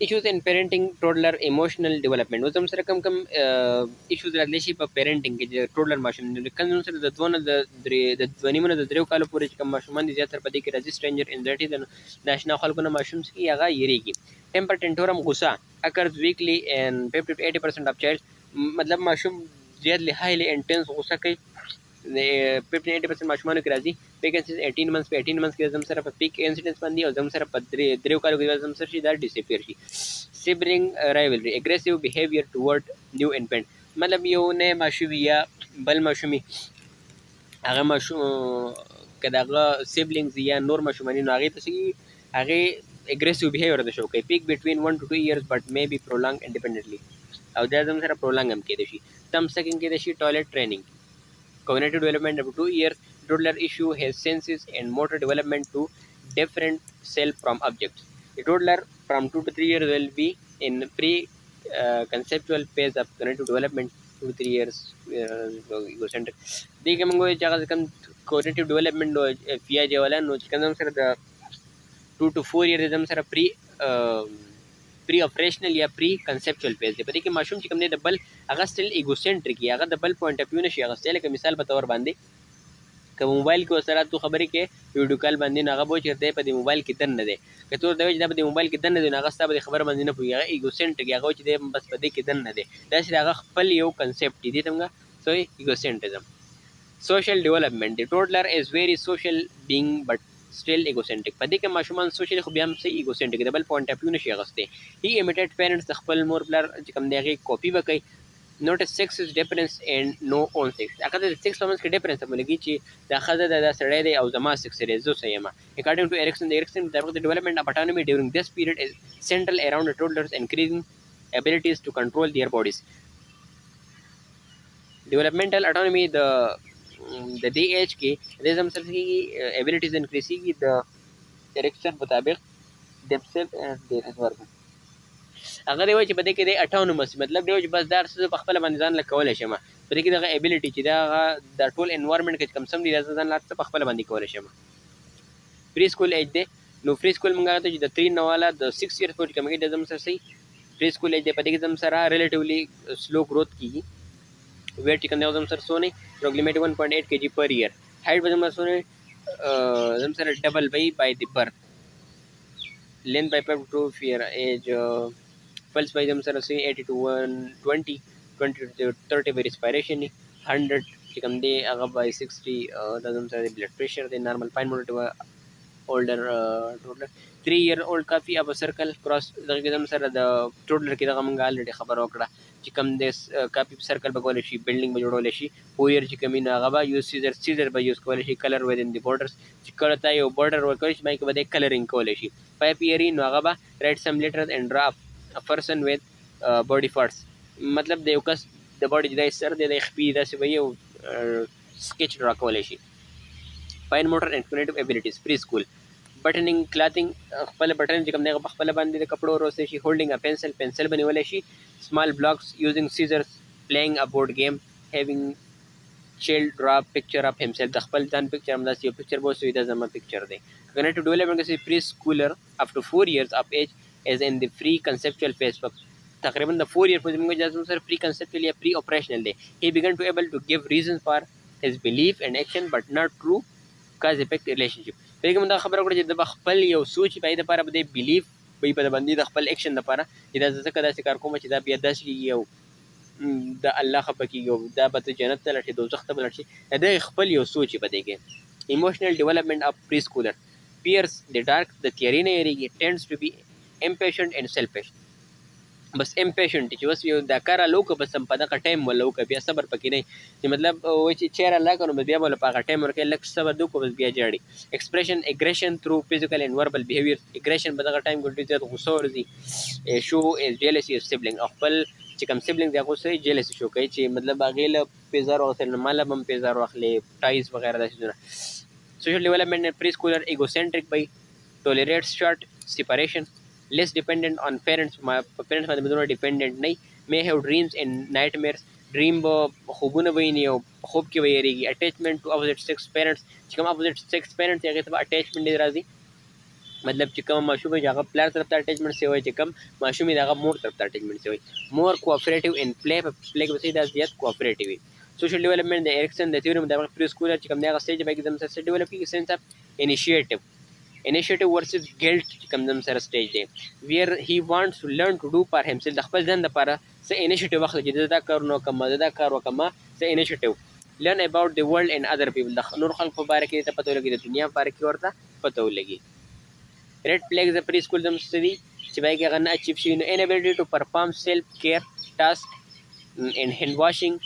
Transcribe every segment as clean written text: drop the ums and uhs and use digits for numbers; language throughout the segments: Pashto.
issues in parenting toddler emotional development وزم سره کم issues راتلی شي په parenting کې چې toddler ماشوم کله سره د دوه د درې د ځوانیمونو د دریو کالو پورې چې کوم ماشومان دي زیاتره په دې کې راځي stranger anxiety د ناشنا خلکو نه ماشوم څخه هغه یریږي temper tantrum غوسه occurs weekly and 50 to 80% of child مطلب ماشوم زیات highly intense غوسه کوي 15-80% ماشومانو کې راځي پیکنسز 18 months په 18 months کې زم سره په پیک انسیډنس باندې او زم سره په دریو کالو کې زم سره شي دا ډیسپیر شي سیبلینګ رایولري اګریسیو بیهیویر ټورډ نیو انفنٹ مطلب یو نه ماشوم یا بل ماشومي هغه ماشوم کله هغه سیبلینګز یا نور ماشومانی نو هغه ته هغه اګریسیو بیهیویر د شو کوي پیک بټوین 1 to 2 years but may be prolonged independently او دا زم سره prolong هم کېدای شي تم سکند کېدای شي ټوائلټ ټریننګ cognitive development up to 2 years toddler issue has senses and motor development to different self from objects a toddler from 2 to 3 years will be in pre conceptual phase of cognitive development 2 to 3 years egocentric دیکھیں منگو چاہا کم cognitive development نو فیا جوالا نو چکندم سر دا 2 to 4 years دم سر پری اپریشنل یا پری کنسپچوال فیز دی په دې کې ماشوم چې کوم دی د بل هغه سټیل ایګوسنټریک یا هغه د بل پوینټ اف ویو نشي هغه سټیل لکه مثال په تور باندې که موبایل کې وسره تو خبرې کې ویډیو کال باندې هغه بو چیرته په دې موبایل کې دن نه دی که تو د وجه د دې موبایل کې دن نه دی هغه ستاسو د خبر باندې نه پوي هغه ایګوسنټریک هغه چې دی بس په دې کې دن نه دی دا چې هغه خپل یو کنسپټ دی څنګه سو ایګوسنټریزم social development the toddler is very social being but still egocentric په دې کې ماشومان سوشل خو بیا هم صحیح ایګوسنټریک د بل پوینټ اف ویو نشي اغوسته هی امیټیډ پیرنټس د خپل مور پلار چې کوم دی هغه کاپی وکړي نوټ سیکس از ډیفرنس اینڈ نو اون سیکس هغه د سیکس په منځ کې ډیفرنس هم لګي چې د خزه د سړی دی او زما سیکس دی زه سیم according to Erikson the development of autonomy during this period is central around the toddlers increasing abilities to control their bodies developmental autonomy د دې ایج کې د زم سره کی ابیلیټیز انکریز کیږي د ډایریکشن مطابق دمسل اند دیر ورک هغه دی چې په دې کې د اټونومس مطلب دی چې بس دار څه په خپل باندې ځان لکول شم په دې کې دغه ابیلیټی چې دا د ټول انوایرنمنت کې کم سم دی ځان لاته په خپل باندې کول شم پری سکول ایج دی نو پری سکول موږ ته چې د 3 نواله د 6 ایئر پورې کمګي د زم سره صحیح پری سکول ایج دی په دې کې زم سره ریلیټیولی سلو گروث کیږي weight chicken देव जम सर सोने प्रोग्लिमेट 1.8 kg per year height बजम सोने जम sir double by the birth length by per to fear age pulse by जम सर से 80 to 120 20 to 30 by respiration 100 चिकन दे अगर by 60 जम sir blood pressure they normal fine motor to older toddler 3-year-old काफ़ी अब सर्कल क्रॉस जम सर द टोडलर की दغه مونږ الریډي خبر وکړه چې کم د کافي سرکل بګول شي بلډینګ به جوړول شي 4 year چې کمینه هغه به یو سیزر به یوز کول شي کلر ودین دی بورډرز چې کله تا یو بورډر ورکول شي باندې به کلرینګ کول شي 5 year نو هغه به رائټ سم لیټرز اینڈ ډرافټ ا پرسن وذ باډي پارټس مطلب د یو کس د باډي د سر د خپې داسې به یو سکیچ ډرا کول شي فاین موټر اینڈ کognitive ابیلیټیز پری سکول بټنینګ کلاثینګ خپل بټن چې کوم دی خپل باندې د کپړو روسه شي هولډینګ ا پنسل بنول شي small blocks using scissors playing a board game having child draw picture of himself د خپل ځان پکچر هم داسې یو پکچر بو سوي د زما پکچر دی cognitive development کې پری سکولر up to 4 years of age is in the pre conceptual phase تقریبا د 4 year په موږ جاسم سره pre conceptual یا pre operational دی he began to able to give reasons for his belief and action but not true cause effect relationship پیغام دا خبره کړې چې د خپل یو سوچ په دې لپاره به بیلیف به په باندې د خپل اکشن لپاره چې دا ځکه دا کار کوم چې دا بیا داسې یو د الله خپکیږي دا به جنت ته لټي دوزخ ته لټي دا خپل یو سوچ په دې کې ایموشنل ډیولپمنٹ اف پری سکولر پیئرز د ډارک د تیری نه یریږي ټینډز ټو بی امپیشنٹ اینڈ سیلفش بس امپیشنٹ چې وس یو دا کار لوک بس په دغه ټایم ولوک بیا صبر پکې نه چې مطلب و چې چیر الله کنه بیا بل په هغه ټایم ورکه لک صبر دوک بس بیا جاړي ایکسپریشن اګریشن تھرو فزیکل اینڈ وربل بیهیویر اګریشن په دغه ټایم کې ډیر زیات غوسه ورزي شو از جیلسی سیبلینګ خپل چې کوم سیبلینګ دا غوسه جیلسی شو کوي چې مطلب هغه له پیزار وختل نه مال هم پیزار واخلې ټایز وغیرہ داسې زونه سوشل ډیولپمنٹ پری سکولر ایگوسنټریک بای ټولریټس شارٹ سیپریشن less dependent on parents parents باندې بدون dependent نه may have dreams and nightmares dream خوبونه ویني او خوب کې ویریږي attachment to opposite sex parents چې کوم opposite sex parents هغه ته attachment راځي مطلب چې کوم ماشوم چې هغه پلار طرف ته اټیچمنټ سوی وي، چې کوم ماشوم یې د هغه مور طرف ته اټیچمنټ سوی وي. مور کوآپریټیو ان پلی، په پلی کې به صحیح دا زیات کوآپریټیو وي. سوشل ډیولپمنٹ د ایرکسن د تیوري مطابق پری سکولر چې کوم دی هغه سټیج به کوم سره ډیولپ کیږي سنس اف انیشیټیو ورسز ګلټ چې کوم دم سره سټیج دی ویر هی وانټس ټو لرن ټو ډو فار هیمسیلف، د خپل ځان لپاره څه انیشیټیو واخلي چې دا کار نو کوم دا کار وکما څه انیشیټیو. لرن اباؤٹ دی ورلد اینڈ ادر پیپل، د نور خلکو په باره کې ته پته ولګي، د دنیا په باره کې ورته پته ولګي. ریډ فلیګ د پری سکول دم ستدي چې بای کې غنه اچیو شي نو انابیلیټی ټو پرفارم سیلف کیر ټاسک ان هند واشینګ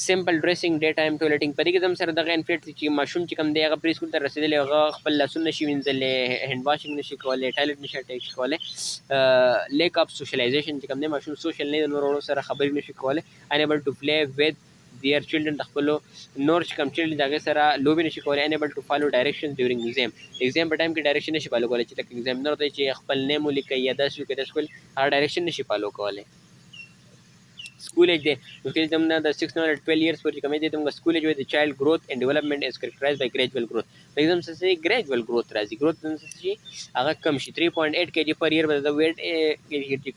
سمپل ډریسینګ ډے ټایم ټویلټینګ. په دې کې زم سره دغه انفیکټ چې ماشوم چې کوم دی هغه پری سکول ته رسیدلی هغه خپل لاسونه نشي وینځلی، هند واشینګ نشي کولی، ټایلټ نشي اټیچ کولی، لیک اف سوشلایزیشن چې کوم دی ماشوم سوشل نه د نور وړو سره خبرې نشي کولی، انیبل ټو پلی ود دیئر چلډرن، د خپلو نور چې کوم چلډرن د هغې سره لوبې نشي کولی، انیبل ټو فالو ډایرکشن ډیورنګ ایگزام، ایگزام په ټایم کې ډایرکشن نشي فالو کولی، چې لکه ایگزامنر ته چې خپل نیم ولیکئ یا داسې وکړئ داسې کول هغه ډایرکشن نشي فالو کولی. School age day, because the 6 to 12 years for the school age where the child growth and development is characterized by gradual growth. For example, say gradual growth razi growth say aga kam shi 3.8 kg per year, but the weight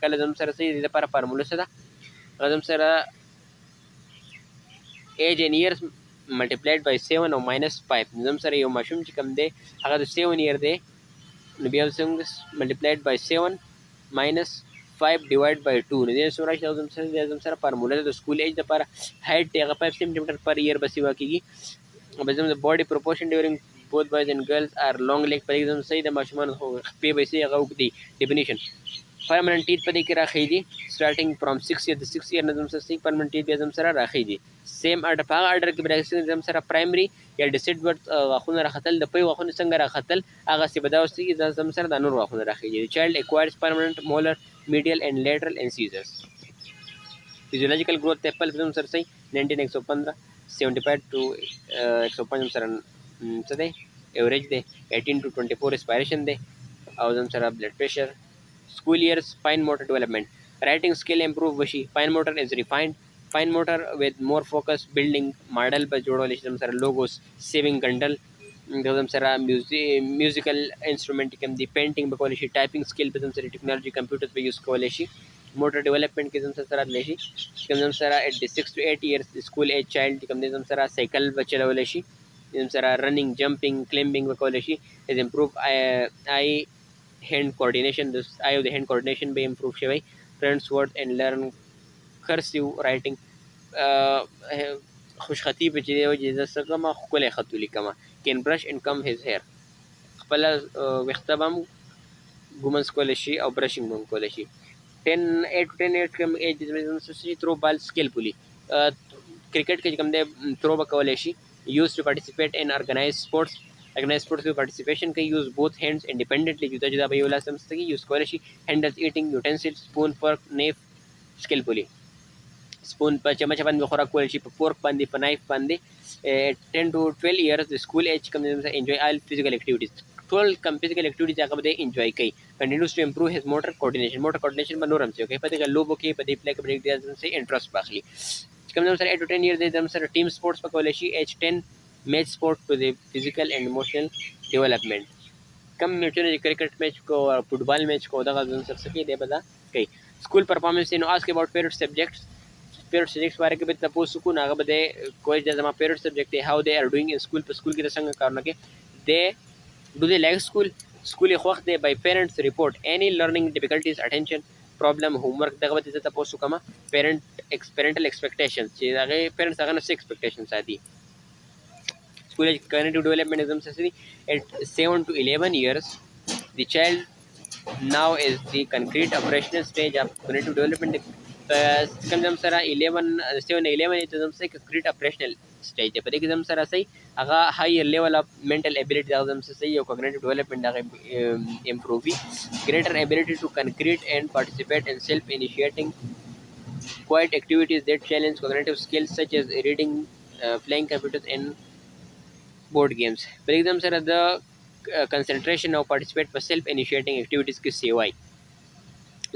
kala dam sara say the para formula sada dam sara age in years multiplied by 7 or minus 5 dam sara yo mashum chi kam de aga 7 year de be multiplied by 7 minus 5 divided by 2 نه دې سورا چې زم سره فارموله د سکول ایج لپاره هایټ دی هغه 5 سم پر ایئر بس یو کېږي. بزم د باډي پروپورشن ډیورینګ بوث بوایز اینڈ ګرلز ار لانګ لیګ، پر ایگزامپل صحیح د ماشومان خو په به سي هغه وکړي ډیفینیشن. پرمننت ټیت په دې کې راخی دي سٹارټینګ فرام 6 ایئر د 6 ایئر نظم سره پرمننت ټیت به زم سره راخی دي سیم اډر په اډر کې برعکس زم سره پرایمري یا ډیسټ ورت غاخونه راختل د پي غاخونه څنګه راختل هغه سی بداوستي زم سره د نور غاخونه راخی دي. چایلډ اکوایرز پرمننت مولر medial and lateral incisors. Physiological growth Apple film sir सही 19 115 75 to 105 सर सदे एवरेज दे 18 to 24 respiration दे आउजम sir blood pressure. School years fine motor development, writing skill improve वशी, fine motor is refined, fine motor with more focus building model पर जोड़ो लिखम सर logos saving gundle गजम सरा musical instrument कम दी पेंटिंग बकोलेशी टाइपिंग स्किल पे सर टेक्नोलॉजी कंप्यूटर्स पे यूज कोलेशी मोटर डेवलपमेंट के सरा लेशी कम सरा at 6 to 8 years school age child कम सरा साइकिल बचलवलेशी सरा रनिंग जंपिंग क्लाइंबिंग बकोलेशी is improve eye hand coordination eye of the hand coordination बे इंप्रूव शेवई friends word and learn cursive writing خوش خطی په چې د سګما خپل خطولی کما can brush and comb his hair خپل وختبم ګومنس کول شي او برشینګ هم کول شي. 10 8 to 10 years کم ایج د سوسي ترو بال سکیلفولي کرکټ کې کوم د ترو بکول شي یوز ټو پارټیسپیټ ان ارګنایز سپورټس کې پارټیسپیشن کوي یوز بوث هینډز انډیپندنٹلی جدا جدا به یو لاس هم ستګي یوز کول شي. هینډلز ایټینګ یوټنسلز سپون فورک نیف سکیلفولي spoon په چمچ باندې خوراک کول شي په فورک باندې په نایف باندې. 10 to 12 years د سکول ایج کوم انجوy all physical activities ټول کم physical activities هغه به انجوy کوي. continues to improve his motor coordination به نورم څه کوي په دې لوبو کې په دې پلی کې بریک دی سره انټرست واخلي. کوم سره 8 to 10 years د سره ټیم سپورټس په کول شي. ایج 10 میچ سپورټ ټو د physical and emotional development کم میچونه کرکټ میچ کو او فوټبال میچ کو دغه سره څه کې دی بدا کوي. سکول پرفارمنس نو ask about favorite subjects بارے کې به تاسو کو ناغه بده کوئی د زما فیوریټ سبجیکټ دی هاو دے ار ډوینګ ان سکول په سکول کې د څنګه کارونه کې دے ډو دے لایک سکول خوښ دی بای پیرنټس ریپورټ اني لرنینګ ډیفیکلټیز اټینشن پرابلم هوم ورک دغه به تاسو کومه پیرنټل ایکسپیکټیشنز چې هغه پیرنټس هغه نه ایکسپیکټیشنز ساتي. سکول کاګنیټیو ډیولپمنٹ ازم سسری at 7 to 11 years the child now is the concrete operational stage of cognitive development. کم زم سره 11 7 11 ته زم سره کرکټ اپریشنل سټیج دی په دې کې زم سره صحیح هغه هایر لیول اف منټل ابیلیټی دا زم سره صحیح او کوګنیټیو ډیولپمنٹ هغه امپرووي. greater ability to concrete and participate in self initiating quiet activities that challenge cognitive skills such as reading, playing computers and board games. په دې کې زم سره د concentration او participate په self initiating activities کې سیوای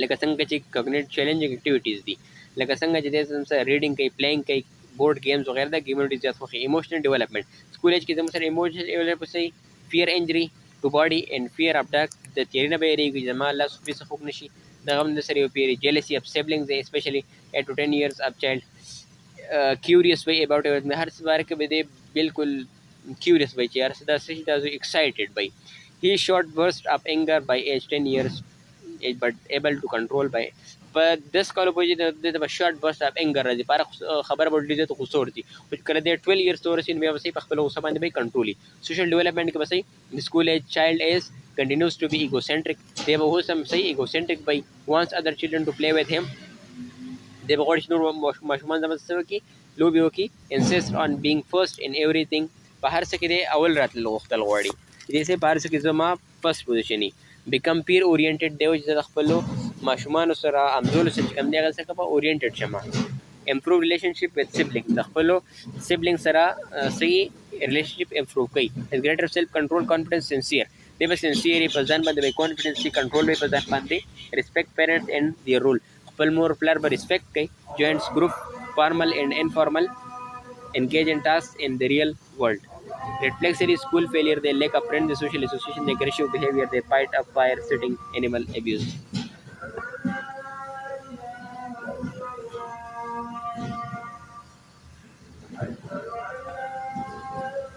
لکه څنګه چې کوګنیټ چیلنجینګ اکټیویټیز دي لکه څنګه چې د سره ریډینګ کوي پلیینګ کوي بورډ گیمز وغیرہ د گیمونو ډیر زیات خوښي. ایموشنل ډیولپمنٹ سکول ایج کې زموږ سره ایموشنل ډیولپمنٹ صحیح فیر انجری to body and fear of dark the تیرینه به یریږي چې زما الله سپي څخه خوږ نشي د غم د سره یو پیری jealousy of siblings especially 8 to 10 years of child curious way about everything هر څه باره کې به دی بالکل curious وي چې هر څه دا څه شي تاسو excited وي he short burst of anger by age 10 years but able to control by په 10 کالو پورې د شارټ برست اف انګر راځي په خبره به ډېر ته غوسه ورځي خو کله د 12 ایرز ته ورسېږي بیا به صحیح په خپله غوسه باندې به کنټرولي سوشل ډیولپمنټ کې به صحیح د سکول ایج چایلډ ایز کنټینیوز ټو بي ایګوسنټریک دی به اوس هم صحیح ایګوسنټریک وي وانس ادر چلډرن ټو پلی وذ هیم دی به غواړي چې نور ماشومان زما څه وکړي لوبې وکړي انسست آن بینګ فرست ان ایوریثینګ په هر څه کې دی اول راتلل غوښتل غواړي دې په هر څه کې زما فرست پوزیشن بیکم پیر اورینټډ دی چې د خپلو ماشومان سره همزولو سره چې کوم دی هغه څه په اورینټډ شمه امپروو ریلیشنشپ وذ سبلنګ د خپلو سبلنګ سره صحیح ریلیشنشپ امپروو کوي ګریټر سیلف کنټرول کانفیډنس سنسیر دی به سنسیر په ځان باندې به کانفیډنس کنټرول به په ځان باندې ریسپیکټ پیرنټس اینڈ دیئر رول خپل مور پلار به ریسپیکټ کوي جوائنټس ګروپ فارمل اینڈ انفارمل engage in tasks in the real world. Reflexity, school failure, they lack of friends, the social association, the aggressive behavior, they fight of fire, sitting, animal abuse.